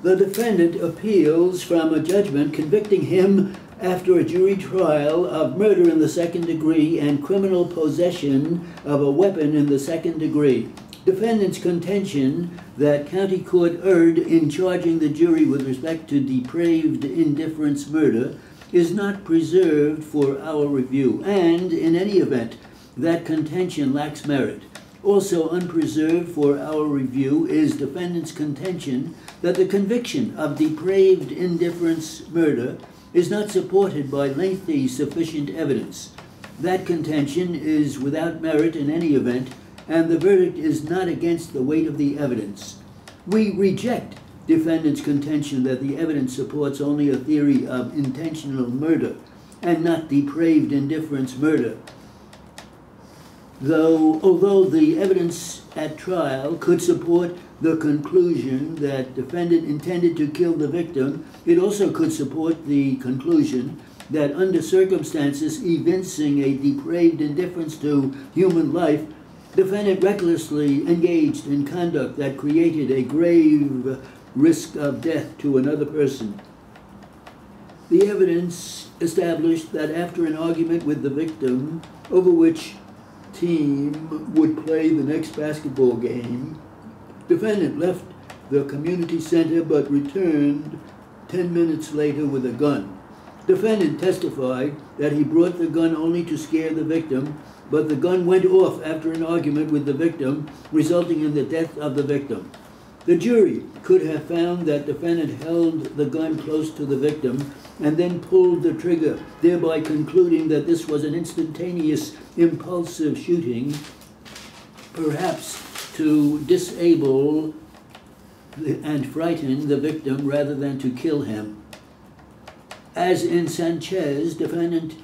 The defendant appeals from a judgment convicting him after a jury trial of murder in the second degree and criminal possession of a weapon in the second degree. Defendant's contention that county court erred in charging the jury with respect to depraved indifference murder is not preserved for our review, and in any event, that contention lacks merit. Also unpreserved for our review is defendant's contention that the conviction of depraved indifference murder is not supported by lengthy sufficient evidence. That contention is without merit in any event, and the verdict is not against the weight of the evidence. We reject defendant's contention that the evidence supports only a theory of intentional murder and not depraved indifference murder. Although the evidence at trial could support the conclusion that defendant intended to kill the victim, it also could support the conclusion that under circumstances evincing a depraved indifference to human life, defendant recklessly engaged in conduct that created a grave risk of death to another person. The evidence established that after an argument with the victim over which team would play the next basketball game, defendant left the community center but returned 10 minutes later with a gun. Defendant testified that he brought the gun only to scare the victim, but the gun went off after an argument with the victim, resulting in the death of the victim. The jury could have found that defendant held the gun close to the victim and then pulled the trigger, thereby concluding that this was an instantaneous, impulsive shooting, perhaps to disable and frighten the victim rather than to kill him. As in Sanchez, defendant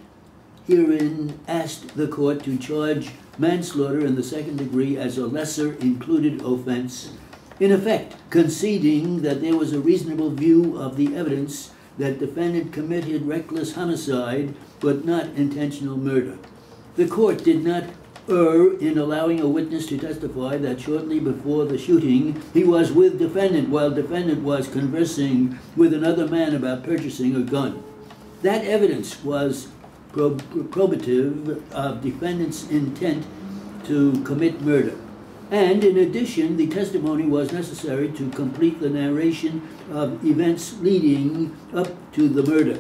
herein asked the court to charge manslaughter in the second degree as a lesser included offense, in effect conceding that there was a reasonable view of the evidence that defendant committed reckless homicide but not intentional murder. The court did not err in allowing a witness to testify that shortly before the shooting he was with defendant while defendant was conversing with another man about purchasing a gun. That evidence was probative of defendant's intent to commit murder. And in addition, the testimony was necessary to complete the narration of events leading up to the murder.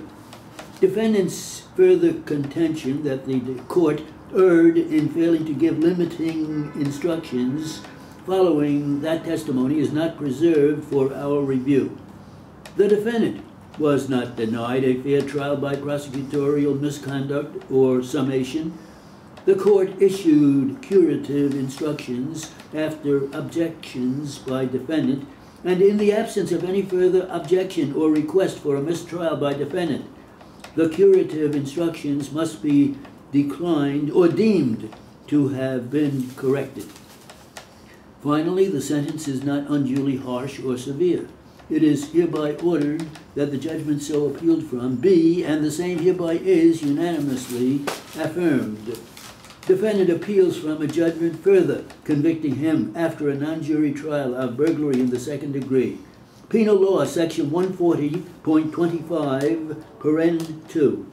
Defendant's further contention that the court erred in failing to give limiting instructions following that testimony is not preserved for our review. The defendant was not denied a fair trial by prosecutorial misconduct or summation. The court issued curative instructions after objections by defendant, and in the absence of any further objection or request for a mistrial by defendant, the curative instructions must be declined or deemed to have been corrected. Finally, the sentence is not unduly harsh or severe. It is hereby ordered that the judgment so appealed from be, and the same hereby is, unanimously affirmed. Defendant appeals from a judgment further convicting him after a non-jury trial of burglary in the second degree. Penal Law, Section 140.25, paren 2.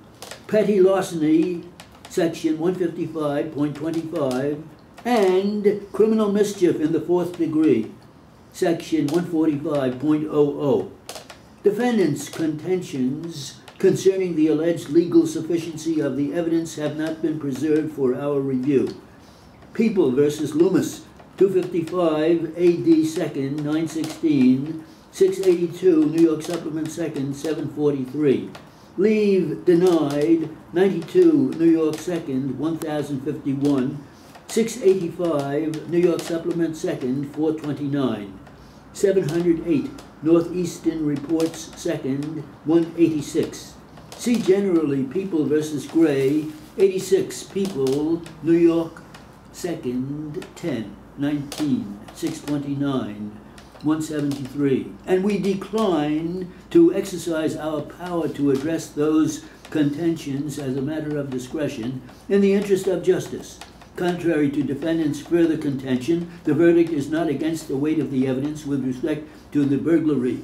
Petty larceny, Section 155.25, and criminal mischief in the fourth degree, Section 145.00. Defendant's contentions concerning the alleged legal sufficiency of the evidence have not been preserved for our review. People v. Loomis, 255 AD 2nd, 916, 682 New York Supplement 2nd, 743. Leave denied, 92 New York 2nd, 1051, 685 New York Supplement 2nd, 429. 708 Northeastern Reports 2nd, 186. See generally People v. Gray, 86 People, New York 2nd, 10, 19, 629, 173. And we decline to exercise our power to address those contentions as a matter of discretion in the interest of justice. Contrary to defendant's further contention, the verdict is not against the weight of the evidence with respect to the burglary.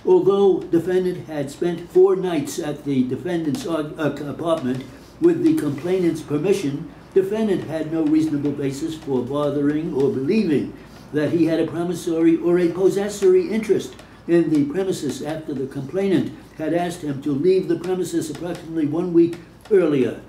Although defendant had spent 4 nights at the defendant's apartment with the complainant's permission, defendant had no reasonable basis for bothering or believing that he had a promissory or a possessory interest in the premises after the complainant had asked him to leave the premises approximately 1 week earlier.